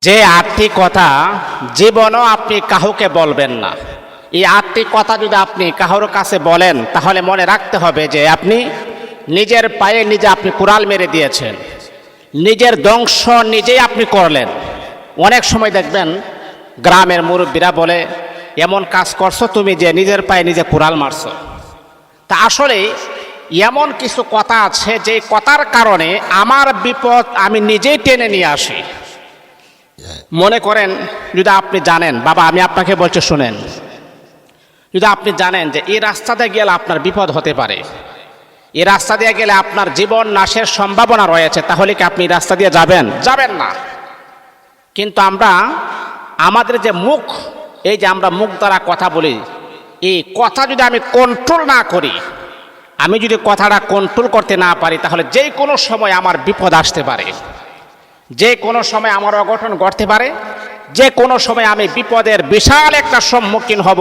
যে আটটি কথা জীবনও আপনি কাউকে বলবেন না। এই আটটি কথা যদি আপনি কারোর কাছে বলেন তাহলে মনে রাখতে হবে যে আপনি নিজের পায়ে নিজে আপনি কুড়াল মেরে দিয়েছেন, নিজের ধ্বংস নিজেই আপনি করলেন। অনেক সময় দেখবেন গ্রামের মুরব্বীরা বলে, এমন কাজ করছো তুমি যে নিজের পায়ে নিজে কুড়াল মারছো। তা আসলে এমন কিছু কথা আছে যে কথার কারণে আমার বিপদ আমি নিজেই টেনে নিয়ে আসি। মনে করেন যদি আপনি জানেন, বাবা আমি আপনাকে বলছি শুনেন, যদি আপনি জানেন যে এই রাস্তাতে গেলে আপনার বিপদ হতে পারে, এই রাস্তা দিয়ে গেলে আপনার জীবন নাশের সম্ভাবনা রয়েছে, তাহলে কি আপনি রাস্তা দিয়ে যাবেন? যাবেন না। কিন্তু আমরা আমাদের যে মুখ, এই যে আমরা মুখ দ্বারা কথা বলি, এই কথা যদি আমি কন্ট্রোল না করি, আমি যদি কথাটা কন্ট্রোল করতে না পারি, তাহলে যে কোনো সময় আমার বিপদ আসতে পারে, যে কোনো সময় আমার অঘটন ঘটতে পারে, যে কোনো সময় আমি বিপদের বিশাল একটা সম্মুখীন হব।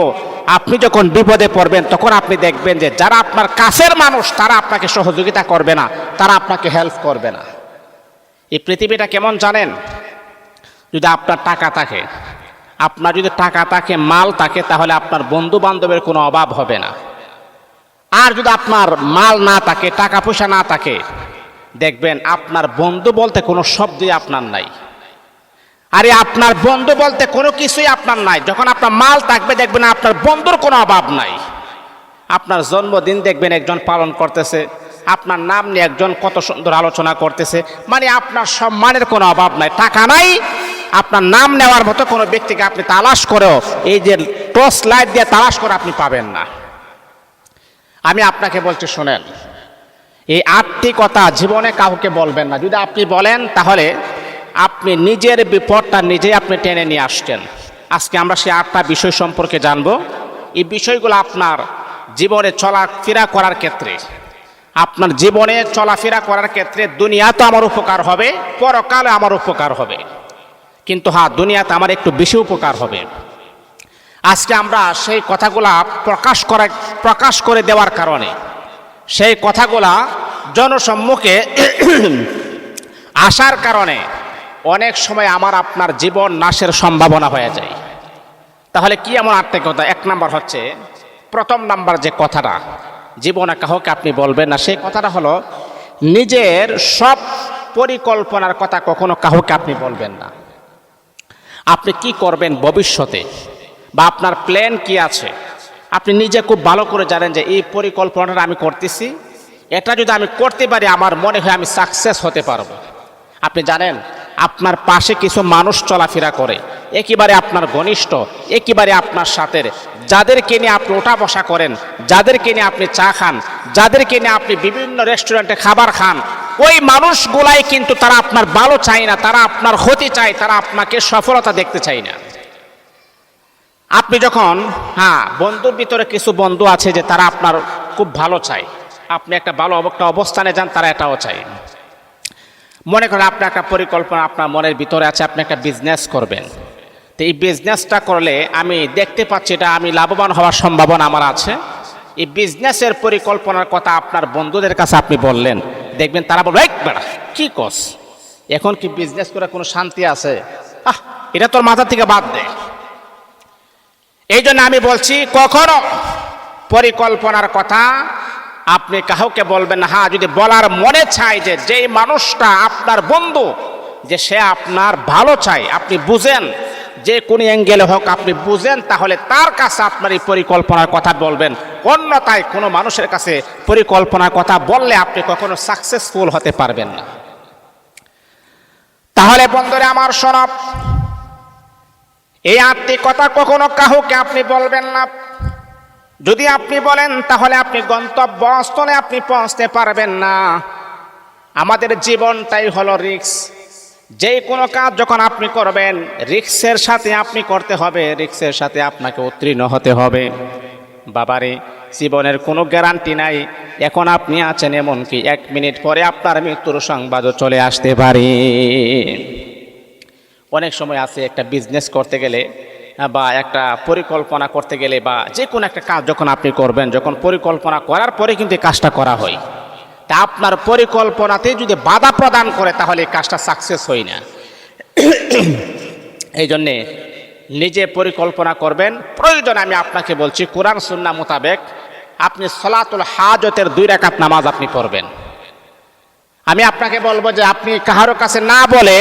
আপনি যখন বিপদে পড়বেন তখন আপনি দেখবেন যে যারা আপনার কাছের মানুষ তারা আপনাকে সহযোগিতা করবে না, তারা আপনাকে হেল্প করবে না। এই পৃথিবীটা কেমন জানেন? যদি আপনার টাকা থাকে, আপনার যদি টাকা থাকে, মাল থাকে, তাহলে আপনার বন্ধু বান্ধবের কোনো অভাব হবে না। আর যদি আপনার মাল না থাকে, টাকা পয়সা না থাকে, দেখবেন আপনার বন্ধু বলতে কোনো শব্দই আপনার নাই। আরে আপনার বন্ধু বলতে কোনো কিছুই আপনার নাই। যখন আপনার মাল থাকবে দেখবেন আপনার বন্ধুর কোনো অভাব নাই। আপনার জন্মদিন দেখবেন একজন পালন করতেছে, আপনার নাম নিয়ে একজন কত সুন্দর আলোচনা করতেছে, মানে আপনার সম্মানের কোনো অভাব নাই। টাকা নাই, আপনার নাম নেওয়ার মতো কোনো ব্যক্তিকে আপনি তালাশ করেও, এই যে টর্চ লাইট দিয়ে তালাশ করে আপনি পাবেন না। আমি আপনাকে বলছি শোনেন, এই আটটি কথা জীবনে কাউকে বলবেন না। যদি আপনি বলেন তাহলে আপনি নিজের বিপদটা নিজেই আপনি টেনে নিয়ে আসছেন। আজকে আমরা সেই আটটা বিষয় সম্পর্কে জানব। এই বিষয়গুলো আপনার জীবনে চলাফেরা করার ক্ষেত্রে, আপনার জীবনে চলাফেরা করার ক্ষেত্রে দুনিয়াতে আমার উপকার হবে, পরকালে আমার উপকার হবে। কিন্তু হ্যাঁ, দুনিয়াতে আমার একটু বেশি উপকার হবে। আজকে আমরা সেই কথাগুলা প্রকাশ করে দেওয়ার কারণে, সেই কথাগুলা জনসম্মুখে আসার কারণে অনেক সময় আমার আপনার জীবন নাশের সম্ভাবনা হয়ে যায়। তাহলে কি এমন আটটা কথা? এক নাম্বার হচ্ছে, প্রথম নাম্বার যে কথাটা জীবনে কাউকে আপনি বলবেন না, সেই কথাটা হলো নিজের সব পরিকল্পনার কথা কখনো কাউকে আপনি বলবেন না। আপনি কি করবেন ভবিষ্যতে, বা আপনার প্ল্যান কি আছে, আপনি নিজে খুব ভালো করে জানেন যে এই পরিকল্পনাটা আমি করতেছি, এটা যদি আমি করতে পারি আমার মনে হয় আমি সাকসেস হতে পারবো। আপনি জানেন আপনার পাশে কিছু মানুষ চলাফেরা করে, একেবারে আপনার ঘনিষ্ঠ, একেবারে আপনার সাথে, যাদেরকে নিয়ে আপনি ওঠা বসা করেন, যাদেরকে নিয়ে আপনি চা খান, যাদেরকে নিয়ে আপনি বিভিন্ন রেস্টুরেন্টে খাবার খান, ওই মানুষগুলাই কিন্তু তারা আপনার ভালো চায় না, তারা আপনার ক্ষতি চায়, তারা আপনাকে সফলতা দেখতে চায় না। আপনি যখন, হ্যাঁ, বন্ধুর ভিতরে কিছু বন্ধু আছে যে তারা আপনার খুব ভালো চায়, আপনি একটা ভালো একটা অবস্থানে যান, তারা এটাও চায়। মনে করেন আপনার একটা পরিকল্পনা আপনার মনের ভিতরে আছে, আপনি একটা বিজনেস করবেন। তো এই বিজনেসটা করলে আমি দেখতে পাচ্ছি এটা আমি লাভবান হওয়ার সম্ভাবনা আমার আছে। এই বিজনেসের পরিকল্পনার কথা আপনার বন্ধুদের কাছে আপনি বললেন, দেখবেন তারা বলবে, এই বেটা কি কস, এখন কি বিজনেস করে কোনো শান্তি আছে? এটা তোর মাথা থেকে বাদ দে। এই জন্য আমি বলছি, কখনো পরিকল্পনার কথা আপনি কাউকে বলবেন না। হ্যাঁ, যদি বলার মনে চায় যে যেই মানুষটা আপনার বন্ধু, যে সে আপনার ভালো চায়, আপনি বুঝেন, যে কোন অ্যাঙ্গেলে হোক আপনি বুঝেন, তাহলে তার কাছে আপনার এই পরিকল্পনার কথা বলবেন। অন্যথায় কোনো মানুষের কাছে পরিকল্পনার কথা বললে আপনি কখনো সাকসেসফুল হতে পারবেন না। তাহলে বন্ধুরা আমার শোনব, এই আটটি কথা কখনো কাউকে আপনি বলবেন না। যদি আপনি বলেন তাহলে আপনি গন্তব্যস্থলে আপনি পৌঁছতে পারবেন না। আমাদের জীবনটাই হলো রিস্ক। যে কোনো কাজ যখন আপনি করবেন, রিস্কের সাথে আপনি করতে হবে, রিস্কের সাথে আপনাকে উত্তীর্ণ হতে হবে। বাবারে, জীবনের কোনো গ্যারান্টি নাই। এখন আপনি আছেন, এমনকি 1 মিনিট পরে আপনার মৃত্যুর সংবাদও চলে আসতে পারে। অনেক সময় আছে একটা বিজনেস করতে গেলে বা একটা পরিকল্পনা করতে গেলে, বা যে কোনো একটা কাজ যখন আপনি করবেন, যখন পরিকল্পনা করার পরে কিন্তু এই কাজটা করা হয়। তা আপনার পরিকল্পনাতে যদি বাধা প্রদান করে তাহলে এই কাজটা সাকসেস হয় না। এই জন্যে নিজে পরিকল্পনা করবেন। প্রয়োজন আমি আপনাকে বলছি কোরআন সুন্নাহ মোতাবেক আপনি সলাতুল হাজতের 2 রাকাত নামাজ আপনি পড়বেন। আমি আপনাকে বলবো যে আপনি কারো কাছে না বলে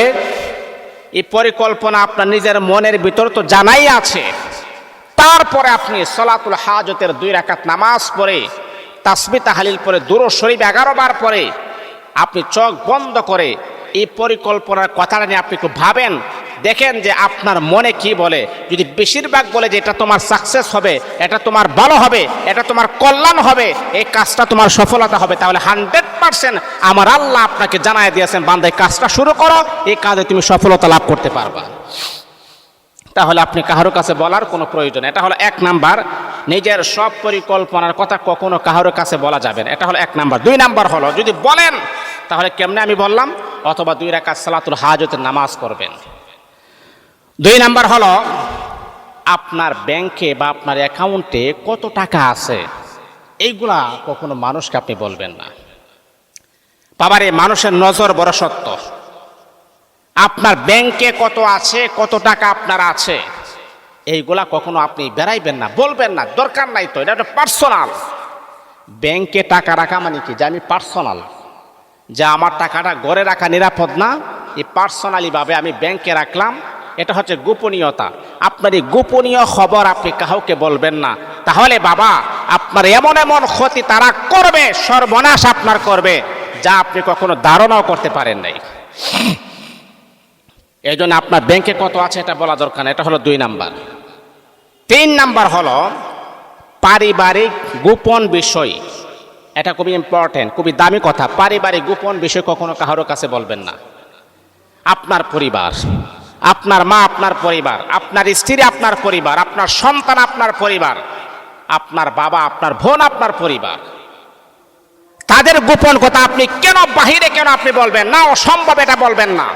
এই পরিকল্পনা আপনার নিজের মনের ভিতর তো জানাই আছে, তারপরে আপনি সলাতুল হাজতের 2 রাকাত নামাজ পড়ে তাসবিহ তাহলিল পড়ে দুরূদ শরীফ 11 বার পড়ে আপনি চোখ বন্ধ করে এই পরিকল্পনার কথাটা নিয়ে আপনি একটু ভাবেন, দেখেন যে আপনার মনে কি বলে। যদি বেশিরভাগ বলে যে এটা তোমার সাকসেস হবে, এটা তোমার ভালো হবে, এটা তোমার কল্যাণ হবে, এই কাজটা তোমার সফলতা হবে, তাহলে 100% আমার আল্লাহ আপনাকে জানায় দিয়েছেন বান্দা এই কাজটা শুরু করো, এই কাজে তুমি সফলতা লাভ করতে পারবা। তাহলে আপনি কারোর কাছে বলার কোনো প্রয়োজন। এটা হলো 1 নাম্বার, নিজের সব পরিকল্পনার কথা কখনো কারোর কাছে বলা যাবে না, এটা হলো 1 নাম্বার। 2 নাম্বার হলো যদি বলেন তাহলে কেমনে আমি বললাম, অথবা 2 রাকাত সালাতুল হাজতের নামাজ পড়বেন। 2 নাম্বার হলো আপনার ব্যাংকে বা আপনার অ্যাকাউন্টে কত টাকা আছে এইগুলা কখনো মানুষকে আপনি বলবেন না। বাবারে মানুষের নজর বড় সত্য। আপনার ব্যাংকে কত আছে, কত টাকা আপনার আছে, এইগুলা কখনো আপনি বেড়াইবেন না, বলবেন না, দরকার নাই তো, এটা পার্সোনাল। ব্যাংকে টাকা রাখা মানে কি যে আমি পার্সোনাল, যে আমার টাকাটা ঘরে রাখা নিরাপদ না, এই পার্সোনালি ভাবে আমি ব্যাংকে রাখলাম, এটা হচ্ছে গোপনীয়তা। আপনার এই গোপনীয় খবর আপনি কাউকে বলবেন না, তাহলে বাবা আপনার এমন এমন ক্ষতি তারা করবে, সর্বনাশ আপনার করবে, যা আপনি কখনো ধারণাও করতে পারেন নাই। এই জন্য আপনার ব্যাংকে কত আছে এটা বলা দরকার না, এটা হলো 2 নাম্বার। 3 নাম্বার হলো পারিবারিক গোপন বিষয়। এটা খুবই ইম্পর্টেন্ট, খুবই দামি কথা। পারিবারিক গোপন বিষয় কখনো কারোর কাছে বলবেন না। আপনার পরিবার, আপনার মা আপনার পরিবার, আপনার স্ত্রী আপনার পরিবার, আপনার সন্তান আপনার পরিবার, আপনার বাবা আপনার বোন আপনার পরিবার, তাদের গোপন কথা আপনি কেন বাহিরে কেন আপনি বলবেন না? অসম্ভব, এটা বলবেন না।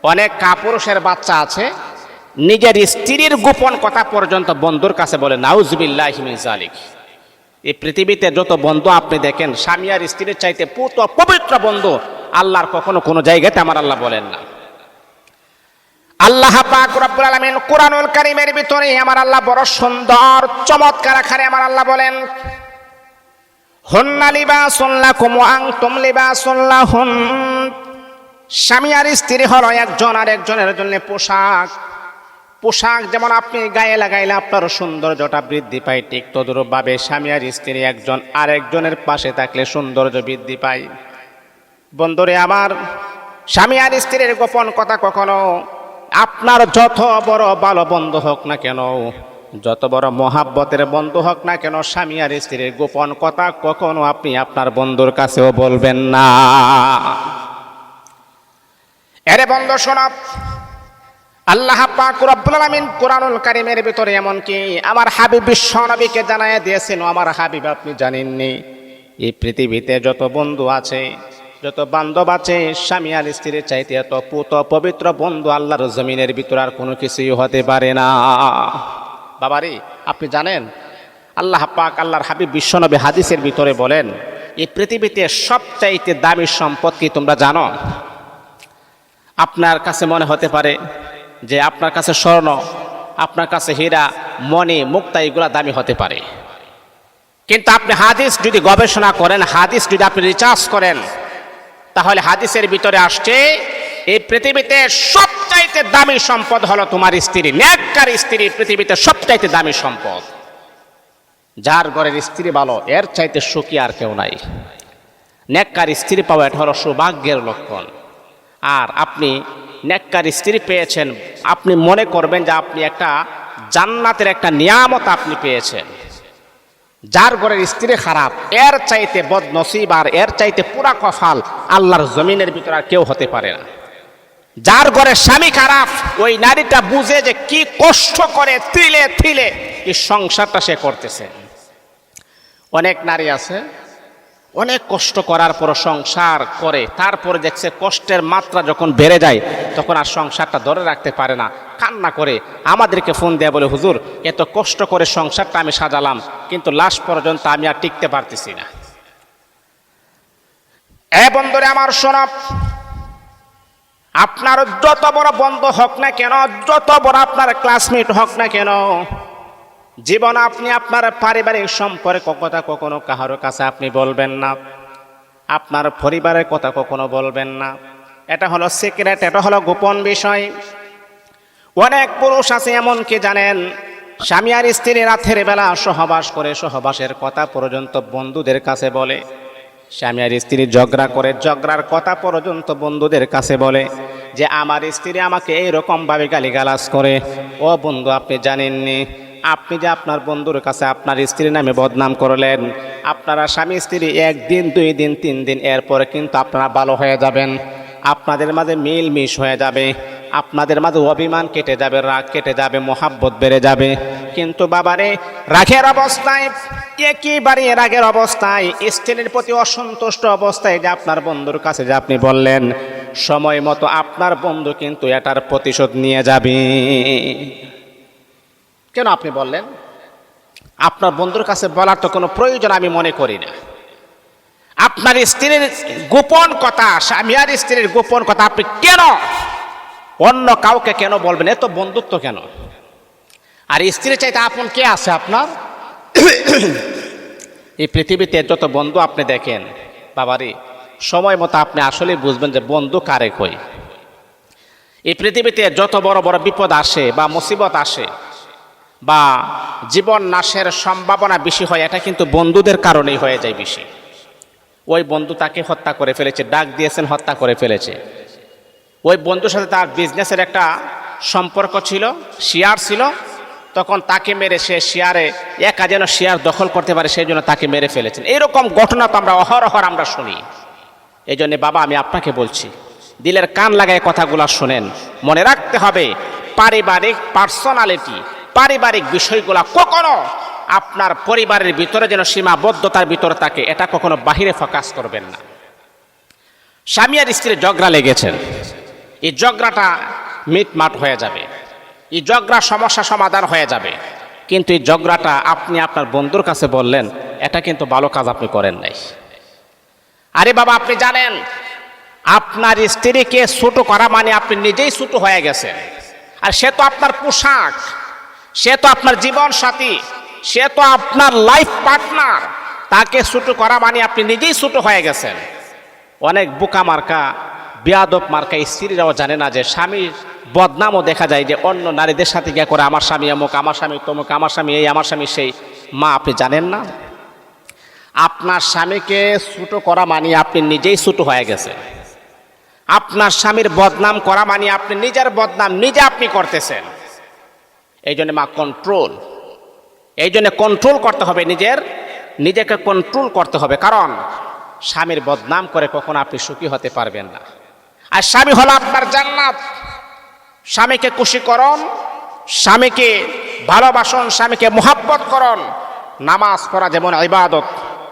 অনেক কাপুরুষের বাচ্চা আছে নিজের স্ত্রীর গোপন কথা পর্যন্ত বন্ধুর কাছে বলে, নাউজুবিল্লাহি মিন যালিক। এই পৃথিবীতে যত বন্ধু আপনি দেখেন, স্বামী আর স্ত্রীর চাইতে পবিত্র বন্ধু আল্লাহর কখনো কোনো জায়গাতে আমার আল্লাহ বলেন না। আল্লাহ পাক রব্বুল আলামিন কুরআনুল কারীমের ভিতরে আমার আল্লাহ বড় সুন্দর চমৎকার আকারে আমার আল্লাহ বলেন, হুন্না লিবাসুন লাকুম ওয়া আনতুম লিবাসুন লাহুন। স্বামী আর স্ত্রী হলো একজন আর একজনের জন্য পোশাক। পোশাক যেমন আপনি গায়ে লাগাইলে আপনার সৌন্দর্যটা বৃদ্ধি পায়, ঠিক তদ্রূপভাবে স্বামী আর স্ত্রী একজন আরেকজনের পাশে থাকলে সৌন্দর্য বৃদ্ধি পায়। বন্ধুরে আমার, স্বামী আর স্ত্রীর গোপন কথা কখনো আপনার যত বড় ভালো বন্ধু হোক না কেন, যত বড় মহাব্বতের বন্ধু হোক না কেন, স্বামী আর স্ত্রীর গোপন কথা কখনো আপনি আপনার বন্ধুর কাছেও বলবেন না। এরে বন্ধু শোনো, আল্লাহ পাক রব্বুল আলামিন কুরআনুল কারীমের ভিতরে এমনকি আমার হাবিব বিশ্ব নবীকে জানায় দিয়েছেন, আমার হাবিব আপনি জানেননি এই পৃথিবীতে যত বন্ধু আছে, যত বান্ধব আছে, স্বামী আর স্ত্রীর চাইতে এত পবিত্র বন্ধু আল্লাহর জমিনের ভিতরে আর কোনো কিছুই হতে পারে না। বাবারে আপনি জানেন আল্লাহ পাক আল্লাহর হাবিব বিশ্ব নবী হাদিসের ভিতরে বলেন, এই পৃথিবীতে সবচাইতে দামি সম্পদ কি তোমরা জানো? আপনার কাছে মনে হতে পারে যে আপনার কাছে স্বর্ণ, আপনার কাছে হীরা, মণি, মুক্তা এগুলা দামি হতে পারে, কিন্তু আপনি হাদিস যদি গবেষণা করেন, হাদিস যদি আপনি রিসার্চ করেন, তাহলে হাদিসের ভিতরে আসছে এই পৃথিবীতে সবচাইতে দামি সম্পদ হলো তোমার স্ত্রী। নেককার স্ত্রী পৃথিবীতে সবচাইতে দামি সম্পদ। যার ঘরের স্ত্রী ভালো, এর চাইতে সুখী আর কেউ নাই। নেককার স্ত্রী পাওয়া এটা হলো সৌভাগ্যের লক্ষণ। আর আপনি নেককার স্ত্রী পেয়েছেন, আপনি মনে করবেন যে আপনি একটা জান্নাতের একটা নিয়ামত আপনি পেয়েছেন। যার ঘরের স্ত্রী খারাপ, এর চাইতে বদনসিব আর এর চাইতে পুরা কফাল আল্লাহর জমিনের ভিতরে আর কেউ হতে পারে না। যার ঘরের স্বামী খারাপ, ওই নারীটা বুঝে যে কি কষ্ট করে তিলে তিলে এই সংসারটা সে করতেছে। অনেক নারী আছে অনেক কষ্ট করার পর সংসার করে, তারপরে দেখছে কষ্টের মাত্রা যখন বেড়ে যায় তখন আর সংসারটা ধরে রাখতে পারে না, কান্না করে আমাদেরকে ফোন দেয়া বলে, হুজুর এত কষ্ট করে সংসারটা আমি সাজালাম, কিন্তু লাস্ট পর্যন্ত আমি আর টিকতে পারতেছি না। এ বন্ধুরে আমার শোনো, আপনার যত বড় বন্ধু হোক না কেন, যত বড় আপনার ক্লাসমেট হোক না কেন, জীবন আপনি আপনার পারিবারিক সম্পর্ক কথা কখনো কারোর কাছে আপনি বলবেন না। আপনার পরিবারের কথা কখনো বলবেন না। এটা হলো সিক্রেট, এটা হলো গোপন বিষয়। অনেক পুরুষ আছে এমনকি জানেন, স্বামী আর স্ত্রী রাতের বেলা সহবাস করে সহবাসের কথা পর্যন্ত বন্ধুদের কাছে বলে। স্বামী আর স্ত্রী ঝগড়া করে, ঝগড়ার কথা পর্যন্ত বন্ধুদের কাছে বলে যে আমার স্ত্রী আমাকে এইরকমভাবে গালিগালাজ করে। ও বন্ধু, আপনি জানেননি, আপনি যে আপনার বন্ধুর কাছে আপনার স্ত্রীর নামে বদনাম করলেন, আপনারা স্বামী স্ত্রী 1 দিন 2 দিন 3 দিন এরপরে কিন্তু আপনারা ভালো হয়ে যাবেন, আপনাদের মাঝে মিল মিশ হয়ে যাবে, আপনাদের মাঝে অভিমান কেটে যাবে, রাগ কেটে যাবে, মোহাব্বত বেড়ে যাবে। কিন্তু বাবারে, রাগের অবস্থায়, একেবারে রাগের অবস্থায়, স্ত্রীর প্রতি অসন্তুষ্ট অবস্থায় যে আপনার বন্ধুর কাছে যে আপনি বললেন, সময় মতো আপনার বন্ধু কিন্তু এটার প্রতিশোধ নিয়ে যাবে। কেন আপনি বললেন? আপনার বন্ধুর কাছে বলার তো কোনো প্রয়োজন আমি মনে করি না। আপনার স্ত্রীর গোপন কথা, স্বামী আর স্ত্রীর গোপন কথা আপনি কেন অন্য কাউকে কেন বলবেন? এত বন্ধুত্ব কেন? আর স্ত্রী চাইতে আপন কে আছে আপনার? এই পৃথিবীতে যত বন্ধু আপনি দেখেন বাবারি, সময় মতো আপনি আসলে বুঝবেন যে বন্ধু কারে কই। এই পৃথিবীতে যত বড় বড় বিপদ আসে বা মুসিবত আসে বা জীবন নাশের সম্ভাবনা বেশি হয়, এটা কিন্তু বন্ধুদের কারণেই হয়ে যায় বেশি। ওই বন্ধু তাকে হত্যা করে ফেলেছে, ডাক দিয়েছেন, হত্যা করে ফেলেছে। ওই বন্ধুর সাথে তার বিজনেসের একটা সম্পর্ক ছিল, শেয়ার ছিল, তখন তাকে মেরে সে শেয়ারে একা যেন শেয়ার দখল করতে পারে সেই জন্য তাকে মেরে ফেলেছেন। এইরকম ঘটনা তো আমরা অহরহ আমরা শুনি। এই জন্যে বাবা, আমি আপনাকে বলছি, দিলের কান লাগায় কথাগুলো শোনেন। মনে রাখতে হবে, পারিবারিক পার্সোনালিটি, পারিবারিক বিষয়গুলো কখনো আপনার পরিবারের ভিতরে যেন সীমাবদ্ধতার ভিতরে থাকে, এটা কখনো বাহিরে ফোকাস করবেন না। স্বামী আর স্ত্রী ঝগড়া লেগেছেন, এই ঝগড়াটা মিটমাট হয়ে যাবে, এই ঝগড়া সমস্যা সমাধান হয়ে যাবে। কিন্তু এই ঝগড়াটা আপনি আপনার বন্ধুর কাছে বললেন, এটা কিন্তু ভালো কাজ আপনি করেন নাই। আরে বাবা, আপনি জানেন আপনার স্ত্রীকে ছোট করা মানে আপনি নিজেই ছোট হয়ে গেছেন। আর সে তো আপনার পোশাক, সে তো আপনার জীবন সাথী, সে তো আপনার লাইফ পার্টনার। তাকে ছোট করা মানে আপনি নিজেই ছোট হয়ে গেছেন। অনেক বোকা মার্কা, বেয়াদব মার্কা স্ত্রীরাও জানে না যে স্বামীর বদনামও দেখা যায় যে অন্য নারীদের সাথে গিয়ে করে, আমার স্বামী অমুক, আমার স্বামী তমুক, আমার স্বামী এই, আমার স্বামী সেই। মা, আপনি জানেন না আপনার স্বামীকে ছোট করা মানে আপনি নিজেই ছোট হয়ে গেছেন। আপনার স্বামীর বদনাম করা মানে আপনি নিজের বদনাম নিজে আপনি করতেছেন। এই জন্য মা, কন্ট্রোল, এই জন্য কন্ট্রোল করতে হবে, নিজেকে কন্ট্রোল করতে হবে। কারণ স্বামীর বদনাম করে কখনো আপনি সুখী হতে পারবেন না। আর স্বামী হলো আপনার জান্নাত। স্বামীকে খুশি করুন, স্বামীকে ভালোবাসুন, স্বামীকে মোহাব্বত করুন। নামাজ পড়া যেমন ইবাদত,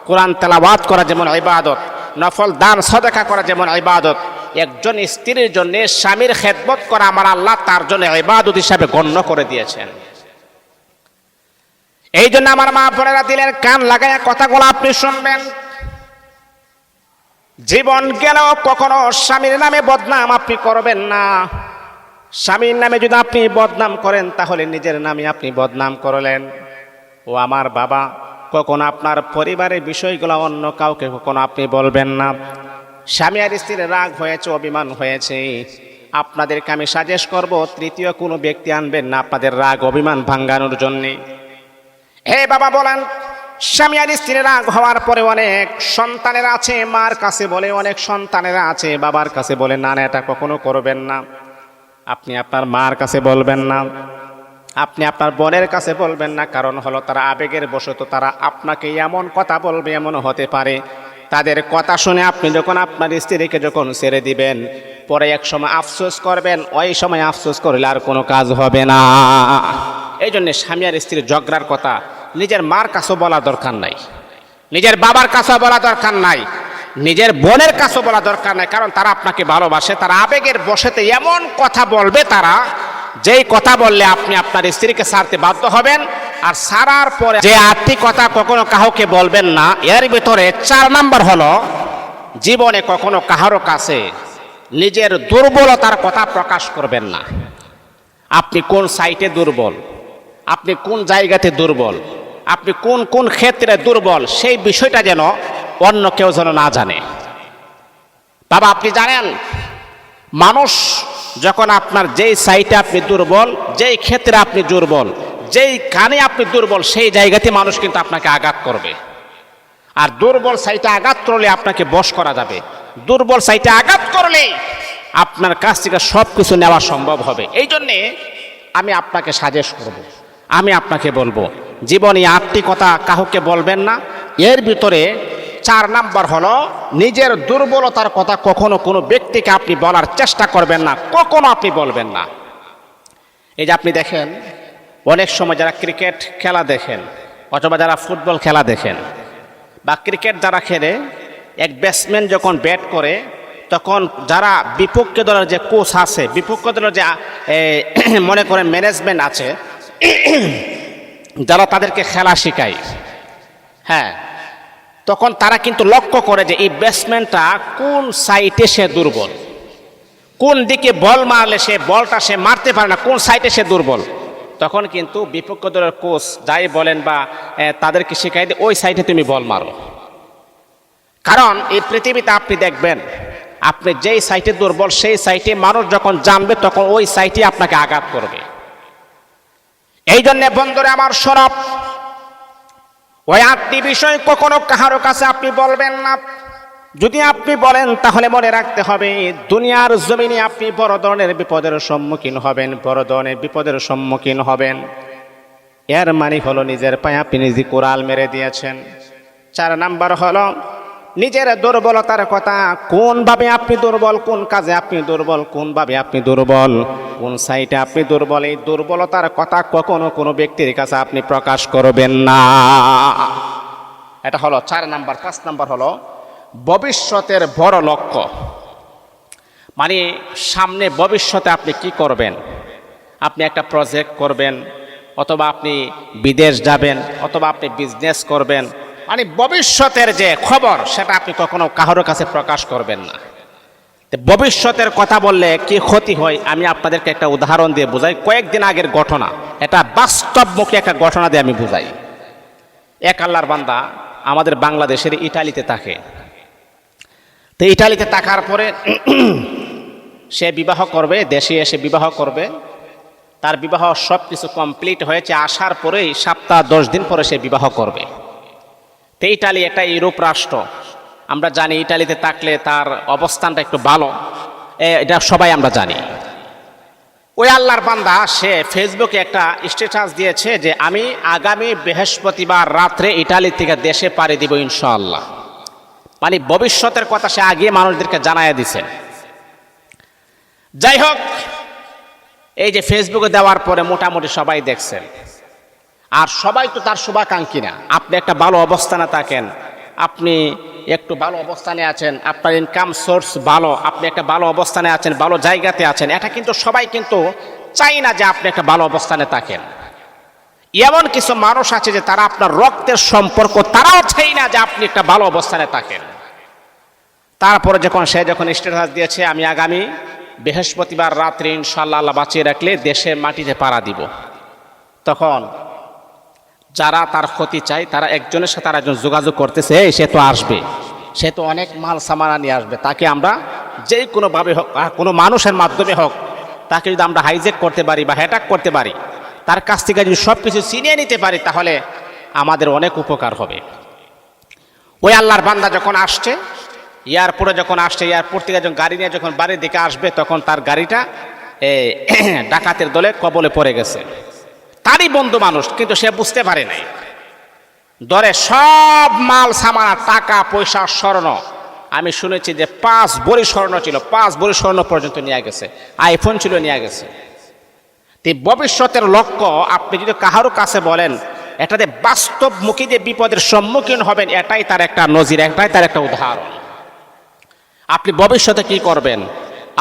কোরআন তেলাওয়াত করা যেমন ইবাদত, নফল দান সদকা করা যেমন ইবাদত, একজন স্ত্রীর জন্য স্বামীর খেদমত করা আমার আল্লাহ তার জন্য ইবাদত হিসাবে গণ্য করে দিয়েছেন। এই জন্য আমার মা বোনেরা, দিলের কান লাগায়া কথাগুলো আপনি শুনবেন। জীবন গেলেও কখনো স্বামীর নামে বদনাম আপনি করবেন না। স্বামীর নামে যদি আপনি বদনাম করেন, তাহলে নিজের নামে আপনি বদনাম করলেন। ও আমার বাবা, কখনো আপনার পরিবারের বিষয়গুলো অন্য কাউকে কখনো আপনি বলবেন না। স্বামী আর স্ত্রীর রাগ হয়েছে, অভিমান হয়েছে, আপনাদেরকে আমি সাজেস্ট করব, তৃতীয় কোনো ব্যক্তি আনবেন না আপনাদের রাগ অভিমান ভাঙ্গানোর জন্যে। হে বাবা, বলেন, স্বামী আর স্ত্রীর রাগ হওয়ার পরে অনেক সন্তানেরা আছে মার কাছে বলে, অনেক সন্তানেরা আছে বাবার কাছে বলে, না না, এটা কখনো করবেন না। আপনি আপনার মার কাছে বলবেন না, আপনি আপনার বোনের কাছে বলবেন না। কারণ হলো তারা আবেগের বশত তারা আপনাকে এমন কথা বলবে, এমন হতে পারে তাদের কথা শুনে আপনি যখন আপনার স্ত্রীকে যখন ছেড়ে দিবেন, পরে এক সময় আফসোস করবেন। ওই সময় আফসোস করলে আর কোনো কাজ হবে না। এই জন্য স্বামী আর স্ত্রীর ঝগড়ার কথা নিজের মার কাছেও বলা দরকার নাই, নিজের বাবার কাছেও বলা দরকার নাই, নিজের বোনের কাছেও বলা দরকার নাই। কারণ তারা আপনাকে ভালোবাসে, তারা আবেগের বশেতে এমন কথা বলবে, তারা যেই কথা বললে আপনি আপনার স্ত্রীকে ছাড়তে বাধ্য হবেন। আর ছাড়ার পরে যে 8টি কথা কখনো কাউকে বলবেন না, এর ভিতরে 4 নাম্বার হলো, জীবনে কখনো কাহারো কাছে নিজের দুর্বলতার কথা প্রকাশ করবেন না। আপনি কোন সাইটে দুর্বল, আপনি কোন জায়গাতে দুর্বল, আপনি কোন কোন ক্ষেত্রে দুর্বল, সেই বিষয়টা যেন অন্য কেউ যেন না জানে। বাবা, আপনি জানেন, মানুষ যখন আপনার যেই সাইটে আপনি দুর্বল, যেই ক্ষেত্রে আপনি দুর্বল, যেই কানে আপনি দুর্বল, সেই জায়গাতে মানুষ কিন্তু আপনাকে আঘাত করবে। আর দুর্বল সাইটে আঘাত করলে আপনাকে বশ করা যাবে। দুর্বল সাইটে আঘাত করলে আপনার কাছ থেকে সব কিছু নেওয়া সম্ভব হবে। এই জন্যে আমি আপনাকে সাজেস্ট করব, আমি আপনাকে বলবো, জীবনে 8টি কথা কাউকে বলবেন না। এর ভিতরে 4 নাম্বার হলো, নিজের দুর্বলতার কথা কখনো কোনো ব্যক্তিকে আপনি বলার চেষ্টা করবেন না, কখনো আপনি বলবেন না। এই যে আপনি দেখেন, অনেক সময় যারা ক্রিকেট খেলা দেখেন অথবা যারা ফুটবল খেলা দেখেন বা ক্রিকেট যারা খেলে, এক ব্যাটসম্যান যখন ব্যাট করে তখন যারা বিপক্ষ দলের যে কোচ আছে, বিপক্ষ দলের যে মনে করেন ম্যানেজমেন্ট আছে, যারা তাদেরকে খেলা শেখায়, হ্যাঁ, তখন তারা কিন্তু লক্ষ্য করে যে এই ব্যাটসম্যানটা কোন সাইটে সে দুর্বল, কোন দিকে বল মারলে সে বলটা সে মারতে পারে না, কোন সাইটে সে দুর্বল। তখন কিন্তু বিপক্ষ দলের কোচ যাই বলেন বা তাদেরকে শেখাই দিয়ে ওই সাইটে তুমি বল মারো। কারণ এই পৃথিবীতে আপনি দেখবেন, আপনি যেই সাইটে দুর্বল সেই সাইটে মানুষ যখন জানবে তখন ওই সাইটে আপনাকে আঘাত করবে। এই জন্যে বন্ধুরা আমার শোনব, ওই 8টি বিষয় কখনো কাহারো কাছে আপনি বলবেন না। যদি আপনি বলেন তাহলে মনে রাখতে হবে, দুনিয়ার জমিনে আপনি বড় ধরনের বিপদের সম্মুখীন হবেন, বড় ধরনের বিপদের সম্মুখীন হবেন। এর মানে হলো নিজের পায়ে আপনি নিজে কুড়াল মেরে দিয়েছেন। 4 নাম্বার হলো নিজের দুর্বলতার কথা, কোনভাবে আপনি দুর্বল, কোন কাজে আপনি দুর্বল, কোনভাবে আপনি দুর্বল, কোন সাইটে আপনি দুর্বল, এই দুর্বলতার কথা কখনো কোনো ব্যক্তির কাছে আপনি প্রকাশ করবেন না। এটা হলো 4 নাম্বার। 5 নাম্বার হলো ভবিষ্যতের বড় লক্ষ্য, মানে সামনে ভবিষ্যতে আপনি কি করবেন। আপনি একটা প্রজেক্ট করবেন, অথবা আপনি বিদেশ যাবেন, অথবা আপনি বিজনেস করবেন, মানে ভবিষ্যতের যে খবর সেটা আপনি কখনো কারোর কাছে প্রকাশ করবেন না। ভবিষ্যতের কথা বললে কি ক্ষতি হয় আমি আপনাদেরকে একটা উদাহরণ দিয়ে বুঝাই। কয়েকদিন আগের ঘটনা, এটা বাস্তবমুখী একটা ঘটনা দিয়ে আমি বুঝাই। এক আল্লাহর বান্দা আমাদের বাংলাদেশের ইটালিতে থাকে। তো ইটালিতে থাকার পরে সে বিবাহ করবে, দেশে এসে বিবাহ করবে। তার বিবাহ সব কিছু কমপ্লিট হয়েছে, আসার পরেই সপ্তাহ 10 দিন পরে সে বিবাহ করবে। তো ইটালি একটা ইউরোপ রাষ্ট্র, আমরা জানি ইটালিতে থাকলে তার অবস্থানটা একটু ভালো, এটা সবাই আমরা জানি। ওই আল্লাহর বান্দা সে ফেসবুকে একটা স্ট্যাটাস দিয়েছে যে আমি আগামী বৃহস্পতিবার রাত্রে ইটালি থেকে দেশে পাড়ি দিব ইনশাআল্লাহ। মানে ভবিষ্যতের কথা সে আগে মানুষদেরকে জানাইয়া দিছেন। যাই হোক, এই যে ফেসবুকে দেওয়ার পরে মোটামুটি সবাই দেখছেন, আর সবাই তো তার শুভাকাঙ্ক্ষী না। আপনি একটা ভালো অবস্থানে থাকেন, আপনি একটু ভালো অবস্থানে আছেন, আপনার ইনকাম সোর্স ভালো, আপনি একটা ভালো অবস্থানে আছেন, ভালো জায়গাতে আছেন, এটা কিন্তু সবাই কিন্তু চাই না যে আপনি একটা ভালো অবস্থানে থাকেন। এমন কিছু মানুষ আছে যে তারা আপনার রক্তের সম্পর্ক, তারাও চাই না যে আপনি একটা ভালো অবস্থানে থাকেন। তারপরে যখন স্ট্যাটাস দিয়েছে আমি আগামী বৃহস্পতিবার রাত্রে ইনশাআল্লাহ আল্লাহ বাঁচিয়ে রাখলে দেশের মাটিতে পাড়া দিব, তখন যারা তার ক্ষতি চায় তারা একজনের সাথে আরেকজন যোগাযোগ করতেছে, সে তো আসবে, সে তো অনেক মাল সামানা নিয়ে আসবে, তাকে আমরা যে কোনোভাবে হোক, কোনো মানুষের মাধ্যমে হোক, তাকে যদি আমরা হাইজ্যাক করতে পারি বা হ্যাটাক করতে পারি, তার কাছ থেকে যদি সব কিছু ছিনিয়ে নিতে পারি, তাহলে আমাদের অনেক উপকার হবে। ওই আল্লাহর বান্দা যখন আসছে, এয়ারপোর্টে যখন আসছে, এয়ারপোর্ট থেকে যখন গাড়ি নিয়ে যখন বাড়ির দিকে আসবে, তখন তার গাড়িটা ডাকাতের দলে কবলে পড়ে গেছে। তারই বন্ধু মানুষ, কিন্তু সে বুঝতে পারে নাই। ধরে সব মাল সামানা, টাকা পয়সা, স্বর্ণ, আমি শুনেছি যে 5 ভরি স্বর্ণ ছিল, 5 ভরি স্বর্ণ পর্যন্ত নিয়ে গেছে, আইফোন ছিল নিয়ে গেছে। ভবিষ্যতের লক্ষ্য আপনি যদি কাহারো কাছে বলেন, এটাতে বাস্তবমুখী যে বিপদের সম্মুখীন হবেন, এটাই তার একটা নজির, এটাই তার একটা উদাহরণ। আপনি ভবিষ্যতে কি করবেন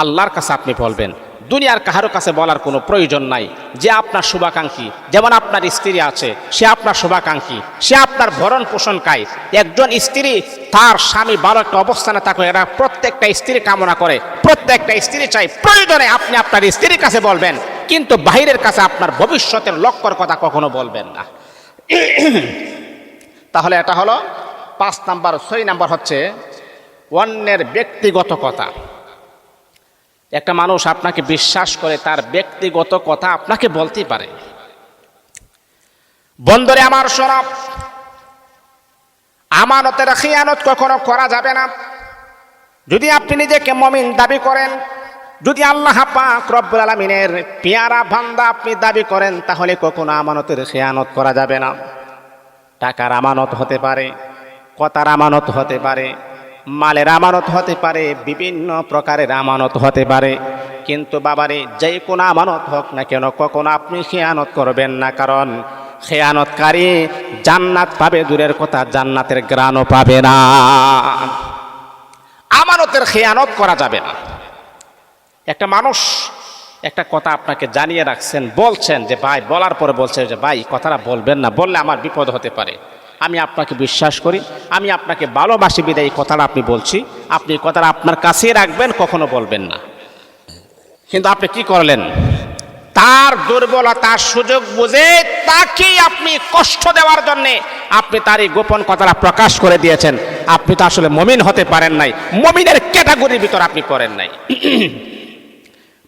আল্লাহর কাছে আপনি বলবেন, দুনিয়ার কাহারো কাছে বলার কোনো প্রয়োজন নাই। যে আপনার শুভাকাঙ্ক্ষী, যেমন আপনার স্ত্রী আছে, সে আপনার শুভাকাঙ্ক্ষী, সে আপনার ভরণ পোষণ খায়। একজন স্ত্রী তার স্বামী ভালো একটা অবস্থানে থাকুক, এরা প্রত্যেকটা স্ত্রী কামনা করে, প্রত্যেকটা স্ত্রী চাই। প্রয়োজনে আপনি আপনার স্ত্রীর কাছে বলবেন, কিন্তু বাহিরের কাছে আপনার ভবিষ্যতের লক্ষ্যর কথা কখনো বলবেন না। তাহলে এটা হলো 5 নাম্বার। 6 নাম্বার হচ্ছে অন্যের ব্যক্তিগত কথা। একটা মানুষ আপনাকে বিশ্বাস করে, তার ব্যক্তিগত কথা আপনাকে বলতেই পারে। বন্ধুরে আমার শোনো, আমানতের খিয়ানত কখনো করা যাবে না। যদি আপনি নিজেকে মুমিন দাবি করেন, যদি আল্লাহ পাক রব্বুল আলামিনের পেয়ারা বান্দা আপনি দাবি করেন, তাহলে কখনো আমানতের খিয়ানত করা যাবে না। টাকার আমানত হতে পারে, কথার আমানত হতে পারে, মালের আমানত হতে পারে, বিভিন্ন প্রকারের আমানত হতে পারে, কিন্তু বাবারে যে কোনো আমানত হোক না কেন কখনো আপনি খিয়ানত করবেন না। কারণ খেয়ানতকারী জান্নাত পাবে দূরের কথা, জান্নাতের গ্রাণও পাবে না। আমানতের খেয়ানত করা যাবে না। একটা মানুষ একটা কথা আপনাকে জানিয়ে রাখছেন, বলছেন যে ভাই, বলার পরে বলছেন যে ভাই কথাটা বলবেন না, বললে আমার বিপদ হতে পারে। আমি আপনাকে বিশ্বাস করি, আমি আপনাকে ভালোবাসি বিদায় এই কথাটা আপনি বলছি, আপনি এই কথাটা আপনার কাছেই রাখবেন, কখনো বলবেন না। কিন্তু আপনি কি করলেন? তার দুর্বলতার সুযোগ বুঝে তাকেই আপনি কষ্ট দেওয়ার জন্য আপনি তার এই গোপন কথাটা প্রকাশ করে দিয়েছেন। আপনি তো আসলে মুমিন হতে পারেন নাই, মুমিনের ক্যাটাগরির ভিতর আপনি পড়েন নাই।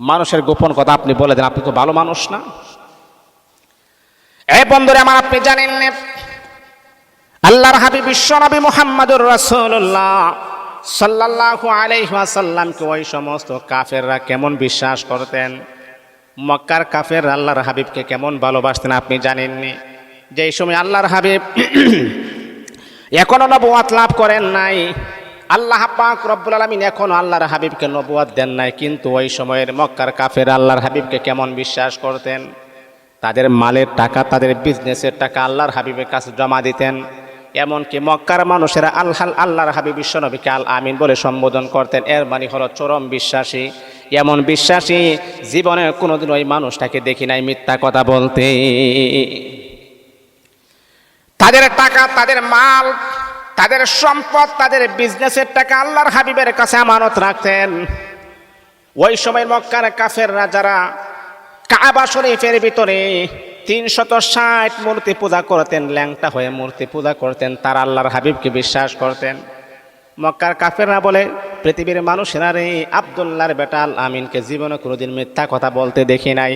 মানুষের গোপন কথা আপনি বলে দেন, আপনি তো ভালো মানুষ না। এই বন্ধুরে আমার, আপনি জানেন না আল্লাহর হাবিব বিশ্বনবী মুহাম্মদুর রাসূলুল্লাহ সাল্লাল্লাহু আলাইহি ওয়াসাল্লামকে ওই সমস্ত কাফেররা কেমন বিশ্বাস করতেন, মক্কার কাফের আল্লাহর হাবিবকে কেমন ভালোবাসতেন আপনি জানেননি। যে সময় আল্লাহর হাবিব এখনো নবুয়ত লাভ করেন নাই, আল্লাহ পাক রব্বুল আলামিন এখনো আল্লাহর হাবিবকে নবুয়ত দেন নাই, কিন্তু ওই সময়ের মক্কার কাফের আল্লাহর হাবিবকে কেমন বিশ্বাস করতেন। তাদের মালের টাকা, তাদের বিজনেসের টাকা আল্লাহর হাবিবের কাছে জমা দিতেন। এমনকি মক্কার মানুষেরা আল্লাহর হাবিব বিশ্বনবীকে আল আমিন বলে সম্বোধন করতেন। এর মানে হলো চরম বিশ্বাসী। এমন বিশ্বাসী জীবনে কোনোদিন ওই মানুষটাকে দেখি নাই মিথ্যা কথা বলতে। তাদের টাকা, তাদের মাল, তাদের সম্পদ, তাদের বিজনেসের টাকা আল্লাহর হাবিবের কাছে আমানত রাখতেন। ওই সময় মক্কার কাফেররা যারা কাবা শরীফের ভিতরে 360 মূর্তি পূজা করতেন, ল্যাংটা হয়ে মূর্তি পূজা করতেন, তারা আল্লাহর হাবিবকে বিশ্বাস করতেন। মক্কার কাফেররা বলে, পৃথিবীর মানুষেরা রে আব্দুল্লাহর বেটা আল আমিনকে জীবনে কোনোদিন মিথ্যা কথা বলতে দেখি নাই।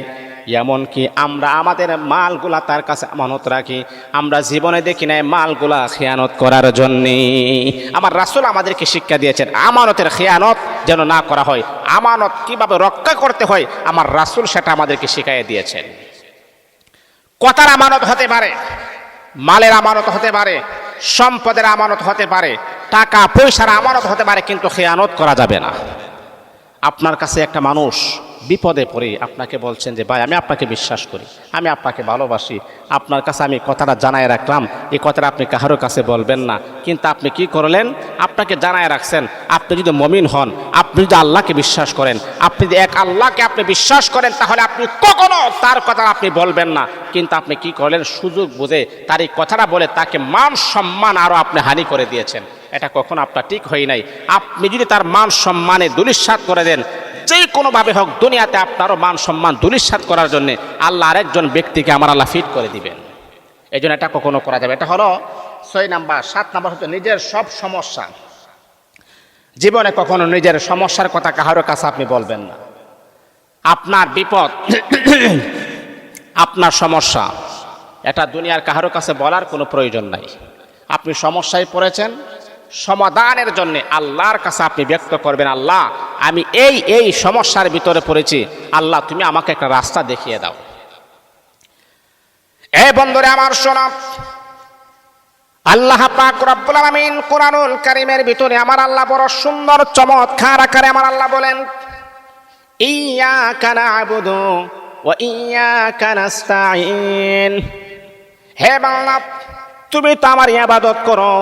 এমনকি আমরা আমাদের মালগুলা তার কাছে আমানত রাখি, আমরা জীবনে দেখি নাই মালগুলা খেয়ানত করার জন্যে। আমার রাসূল আমাদেরকে শিক্ষা দিয়েছেন আমানতের খেয়ানত যেন না করা হয়, আমানত কিভাবে রক্ষা করতে হয় আমার রাসূল সেটা আমাদেরকে শিখিয়ে দিয়েছেন। কথার আমানত হতে পারে, মালের আমানত হতে পারে, সম্পদের আমানত হতে পারে, টাকা পয়সার আমানত হতে পারে, কিন্তু খেয়ানত করা যাবে না। আপনার কাছে একটা মানুষ বিপদে পড়ে আপনাকে বলছেন যে ভাই আমি আপনাকে বিশ্বাস করি, আমি আপনাকে ভালোবাসি, আপনার কাছে আমি কথাটা জানায় রাখলাম, এই কথাটা আপনি কারোর কাছে বলবেন না। কিন্তু আপনি কি করলেন? আপনাকে জানায় রাখছেন। আপনি যদি মুমিন হন, আপনি যদি আল্লাহকে বিশ্বাস করেন, আপনি যদি এক আল্লাহকে আপনি বিশ্বাস করেন, তাহলে আপনি কখনো তার কথা আপনি বলবেন না। কিন্তু আপনি কি করলেন? সুযোগ বুঝে তার এই কথাটা বলে তাকে মান সম্মান আরও আপনি হানি করে দিয়েছেন। এটা কখনো আপনার ঠিক হয় নাই। আপনি যদি তার মান সম্মানে ধূলিসাৎ করে দেন, যে কোনোভাবে হোক দুনিয়াতে আপনারও মান সম্মান ধূলিসাৎ করার জন্য আল্লাহ আরেকজন ব্যক্তিকে আমার আল্লাহ ফিট করে দিবেন। এই জন্য এটা কখনো করা যাবে। এটা হলো 6 নাম্বার। 7 নাম্বার হচ্ছে নিজের সব সমস্যা। জীবনে কখনো নিজের সমস্যার কথা কারোর কাছে আপনি বলবেন না। আপনার বিপদ, আপনার সমস্যা, এটা দুনিয়ার কারোর কাছে বলার কোনো প্রয়োজন নাই। আপনি সমস্যায় পড়েছেন, সমাধানের জন্য আল্লাহর কাছে আপনি ব্যক্ত করবেন, আল্লাহ আমি এই সমস্যার ভিতরে পড়েছি, আল্লাহ তুমি আমাকে একটা রাস্তা দেখিয়ে দাও। এই বন্ধুরে আমার শোনা, আল্লাহ পাক রব্বুল আলামিন কুরআনুল কারীমের ভিতরে আমার আল্লাহ বড় সুন্দর চমৎকার আকারে আমার আল্লাহ বলেন, ইয়্যাকা না'বুদু ওয়া ইয়্যাকা নাস্তাঈন। হে বান্দা, তুমি তো আমার ইবাদত করো।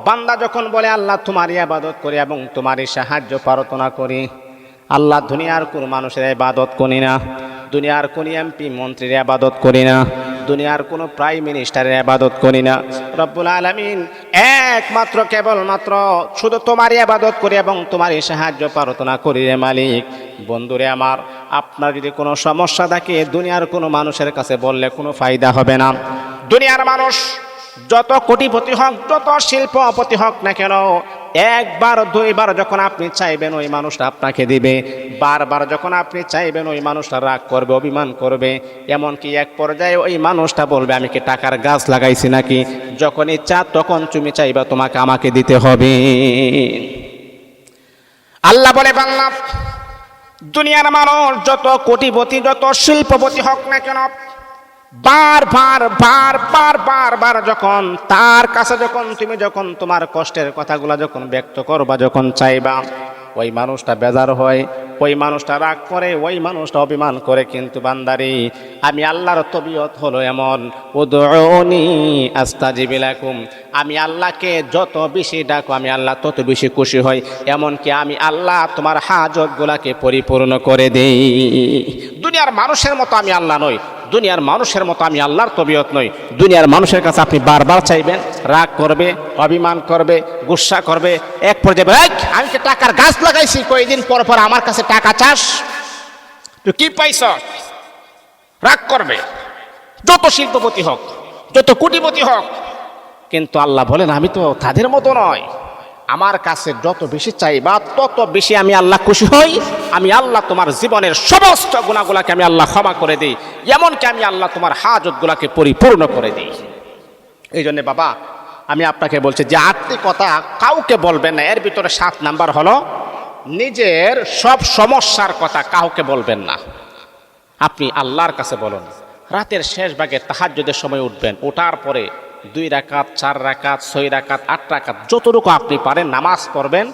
বান্দা যখন বলে আল্লাহ তোমার ইবাদত করি এবং তোমারই সাহায্য প্রার্থনা করি, আল্লাহ দুনিয়ার কোন মানুষের ইবাদত করি না, দুনিয়ার কোন এমপি মন্ত্রীর ইবাদত করি না, দুনিয়ার কোনো প্রাইম মিনিস্টারের ইবাদত করি না। রব্বুল আলামিন একমাত্র কেবলমাত্র শুধু তোমারই ইবাদত করি এবং তোমারই সাহায্য প্রার্থনা করি রে মালিক। বন্ধুরে আমার, আপনার যদি কোনো সমস্যা থাকে দুনিয়ার কোনো মানুষের কাছে বললে কোনো ফায়দা হবে না। দুনিয়ার মানুষ যত কোটিপতি হোক, যত শিল্পপতি হোক না কেন, একবার দুইবার যখন আপনি চাইবেন ওই মানুষটা আপনাকে দিবে, বারবার যখন আপনি চাইবেন ওই মানুষটা রাগ করবে, অভিমান করবে। এমনকি এক পর্যায়ে ওই মানুষটা বলবে আমি কি টাকার গাছ লাগাইছি নাকি, যখন ইচ্ছা তখন তুমি চাইবা তোমাকে আমাকে দিতে হবে। আল্লাহ বলে বান্দা, দুনিয়ার মানুষ যত কোটিপতি যত শিল্পপতি হোক না কেন, বারবার যখন তার কাছে তুমি তোমার কষ্টের কথাগুলো যখন ব্যক্ত করবা, যখন চাইবা, ওই মানুষটা বেজার হয়, ওই মানুষটা রাগ করে, ওই মানুষটা অভিমান করে। কিন্তু বান্দারি, আমি আল্লাহর তবিয়ত হলো এমন, উদউনি আস্তাজিব লাকুম, আমি আল্লাহকে যত বেশি ডাকো আমি আল্লাহ তত বেশি খুশি হই। এমনকি আমি আল্লাহ তোমার হাজতগুলাকে পরিপূর্ণ করে দেই। দুনিয়ার মানুষের মতো আমি আল্লাহ নই, দুনিয়ার মানুষের মতো আমি আল্লাহর তবিয়ত নই। দুনিয়ার মানুষের কাছে আপনি বারবার চাইবেন, রাগ করবে, অভিমান করবে, গুসা করবে। এক পর্যায়ে আমি কি টাকার গাছ লাগাইছি, কয়েকদিন পর পর আমার কাছে টাকা চাস, তুই কি পাইছ, রাগ করবে। যত শিল্পপতি হোক, যত কোটিপতি হোক, কিন্তু আল্লাহ বলেন আমি তো তাদের মতো নয়। আমার কাছে যত বেশি চাইবা তত বেশি আমি আল্লাহ খুশি হই। আমি আল্লাহ তোমার জীবনের সমস্ত গুনাহগুলোকে আমি আল্লাহ ক্ষমা করে দিই, এমনকি আমি আল্লাহ তোমার হাজতগুলোকে পরিপূর্ণ করে দিই। এই জন্য বাবা, আমি আপনাকে বলছি যে 8টি কথা কাউকে বলবেন না। এর ভিতরে 7 নাম্বার হলো নিজের সব সমস্যার কথা কাউকে বলবেন না, আপনি আল্লাহর কাছে বলুন। রাতের শেষ ভাগে তাহাজ্জুদের সময় উঠবেন, ওঠার পরে 2 রাকাত, 4 রাকাত, 6 রাকাত, 8 রাকাত যতটুকু আপনি পারেন নামাজ পড়বেন।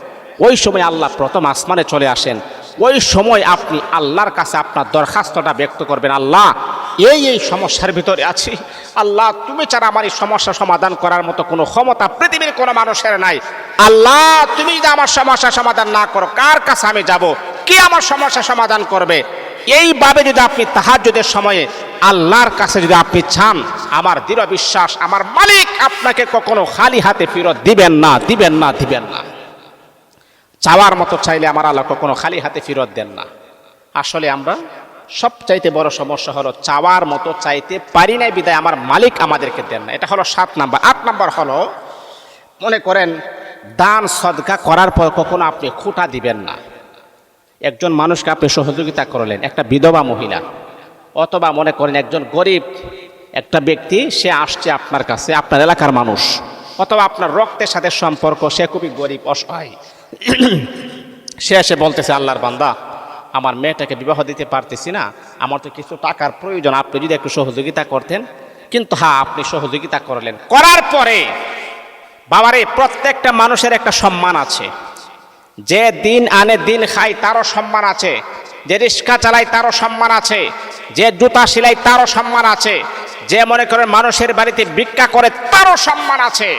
ওই সময় আল্লাহ প্রথম আসমানে চলে আসেন। ওই সময় আপনি আল্লাহর কাছে আপনার দরখাস্তটা ব্যক্ত করবেন, আল্লাহ এই সমস্যার ভিতরে আছি, আল্লাহ তুমি ছাড়া আমার এই সমস্যা সমাধান করার মতো কোনো ক্ষমতা পৃথিবীর কোনো মানুষের নাই। আল্লাহ তুমি যদি আমার সমস্যা সমাধান না করো, কার কাছে আমি যাব, কে আমার সমস্যা সমাধান করবে? এইভাবে যদি আপনি তাহাজ্জুদের সময়ে আল্লাহর কাছে যদি আপনি চান, আমার দৃঢ় বিশ্বাস আমার মালিক আপনাকে কখনো খালি হাতে ফেরত দিবেন না, দিবেন না, দিবেন না। চাওয়ার মতো চাইলে আমার আল্লাহ কখনো খালি হাতে ফেরত দেন না। আসলে আমরা সবচাইতে বড় সমস্যা হলো চাওয়ার মতো চাইতে পারি নাই বিদায় আমার মালিক আমাদেরকে দেন না। এটা হলো 7 নাম্বার। 8 নাম্বার হলো, মনে করেন দান সদকা করার পর কখনো আপনি খুঁটা দিবেন না। একজন মানুষকে আপনি সহযোগিতা করলেন, একটা বিধবা মহিলা, অথবা মনে করেন একজন গরিব একটা ব্যক্তি, সে আসছে আপনার কাছে, আপনার এলাকার মানুষ, অথবা আপনার রক্তের সাথে সম্পর্ক, সে খুবই গরিব অসহায়, সে এসে বলতেছে আল্লাহর বান্দা আমার মেয়েটাকে বিবাহ দিতে পারতেছি না, আমার তো কিছু টাকার প্রয়োজন, আপনি যদি একটু সহযোগিতা করতেন। কিন্তু হ্যাঁ, আপনি সহযোগিতা করলেন, করার পরে বাবারে প্রত্যেকটা মানুষের একটা সম্মান আছে। যে দিন আনে দিন খায় তারও সম্মান আছে, যে রিক্সা চালায় তারও সম্মান আছে, যে জুতা সেলাই তারও সম্মান আছে, যে মনে করেন মানুষের বাড়িতে ভিক্ষা করে তারও সম্মান আছে।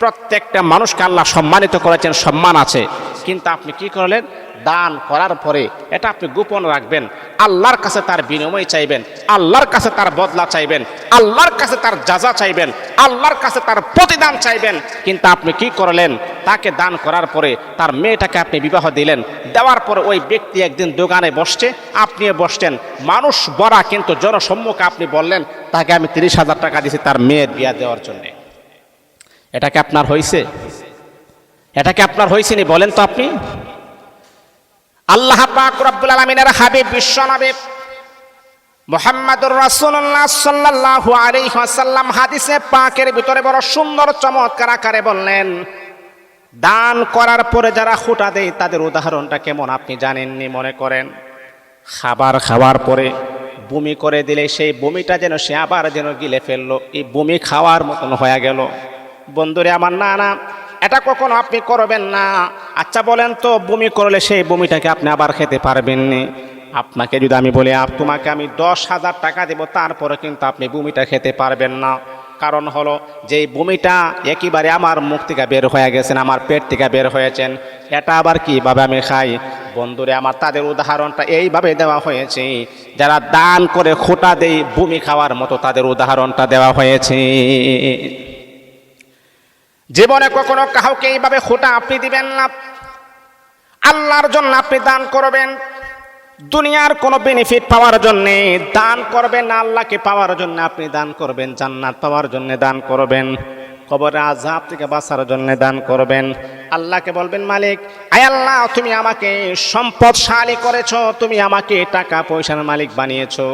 প্রত্যেকটা মানুষকে আল্লাহ সম্মানিত করেছেন, সম্মান আছে। কিন্তু আপনি কি করলেন? দান করার পরে এটা আপনি গোপন রাখবেন, আল্লাহর কাছে তার বিনিময় চাইবেন, আল্লাহর কাছে তার বদলা চাইবেন, আল্লাহর কাছে তার জাযা চাইবেন, আল্লাহর কাছে তার প্রতিদান চাইবেন। কিন্তু আপনি কি করলেন? তাকে দান করার পরে তার মেয়েটাকে আপনি বিবাহ দিলেন, দেওয়ার পরে ওই ব্যক্তি একদিন দোকানে বসছে, আপনিও বসছেন, মানুষ বড়া, কিন্তু জনসম্মুখে আপনি বললেন তাকে আমি 30,000 টাকা দিয়েছি তার মেয়ের বিয়া দেওয়ার জন্য। এটা কি আপনার হয়েছে? এটা কি আপনার হয়েছে নি বলেন তো আপনি? আল্লাহ পাক রব্বুল আলামিনের হাবিব বিশ্বনবী মুহাম্মদুর রাসূলুল্লাহ সাল্লাল্লাহু আলাইহি ওয়াসাল্লাম হাদিসে পাকের ভিতরে বড় সুন্দর চমৎকার আকারে বললেন, দান করার পরে যারা খুঁটা দেয় তাদের উদাহরণটা কেমন আপনি জানেননি? মনে করেন খাবার খাওয়ার পরে বমি করে দিলে সেই বমিটা যেন সে আবার যেন গিলে ফেললো, এই বমি খাওয়ার মতন হয়ে গেল। বন্ধুরে আমার, না না, এটা কখনো আপনি করবেন না। আচ্ছা বলেন তো, বমি করলে সেই বমিটাকে আপনি আবার খেতে পারবেন না? আপনাকে যদি আমি বলি তোমাকে আমি 10,000 টাকা দেব, তারপরে কিন্তু আপনি বমিটা খেতে পারবেন না। কারণ হলো যে এই বমিটা একেবারে আমার মুখ থেকে বের হয়ে গেছেন, আমার পেট থেকে বের হয়েছেন, এটা আবার কিভাবে আমি খাই? বন্ধুরে আমার, তাদের উদাহরণটা এইভাবে দেওয়া হয়েছে, যারা দান করে খোঁটা দেয় বমি খাওয়ার মতো তাদের উদাহরণটা দেওয়া হয়েছে। জীবনে কখনো কাউকে এইভাবে খোঁটা আপনি দিবেন না, আল্লাহর জন্য আপনি দান করবেন। দুনিয়ার কোনো বেনিফিট পাওয়ার জন্য দান করবেন না, আল্লাহকে পাওয়ার জন্য আপনি দান করবেন, জান্নাত পাওয়ার জন্য দান করবেন, কবরের আযাব থেকে বাঁচার জন্য দান করবেন। আল্লাহকে বলবেন, মালিক আয় আল্লাহ, তুমি আমাকে সম্পদশালী করেছো, তুমি আমাকে টাকা পয়সার মালিক বানিয়েছো।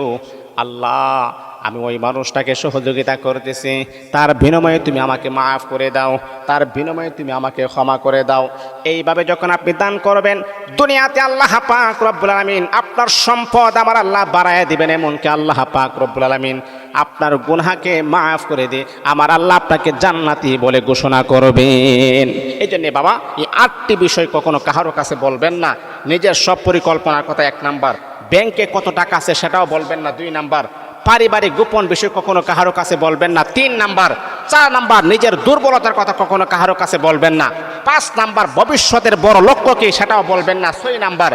আল্লাহ, আমি ওই মানুষটাকে সহযোগিতা করতেছি, তার বিনিময়ে তুমি আমাকে মাফ করে দাও, তার বিনিময়ে তুমি আমাকে ক্ষমা করে দাও। এইভাবে যখন আপনি দান করবেন, দুনিয়াতে আল্লাহ পাক রব্বুল আলামিন আপনার সম্পদ আমার আল্লাহ বাড়ায় দিবেন, এমনকি আল্লাহ পাক রব্বুল আলামিন আপনার গুনাহকে মাফ করে দিয়ে আমার আল্লাহ আপনাকে জান্নাতি বলে ঘোষণা করবেন। এই জন্যে বাবা, এই 8টি বিষয় কখনো কারোর কাছে বলবেন না। নিজের সব পরিকল্পনার কথা 1 নাম্বার, ব্যাংকে কত টাকা আছে সেটাও বলবেন না 2 নাম্বার, পারিবারিক গোপন বিষয় কখনো কারোর কাছে বলবেন না 3 নাম্বার, 4 নাম্বার নিজের দুর্বলতার কথা কখনো কারোর কাছে বলবেন না, 5 নাম্বার ভবিষ্যতের বড় লক্ষ্য কি সেটাও বলবেন না, 6 নাম্বার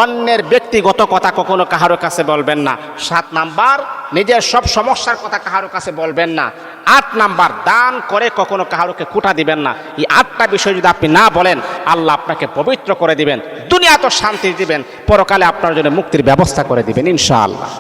অন্যের ব্যক্তিগত কথা কখনো কারোর কাছে বলবেন না, 7 নাম্বার নিজের সব সমস্যার কথা কারোর কাছে বলবেন না, 8 নাম্বার দান করে কখনো কারোকে খোঁটা দিবেন না। এই 8টা বিষয় যদি আপনি না বলেন, আল্লাহ আপনাকে পবিত্র করে দিবেন, দুনিয়া তো শান্তি দিবেন, পরকালে আপনার জন্য মুক্তির ব্যবস্থা করে দিবেন ইনশাআল্লাহ।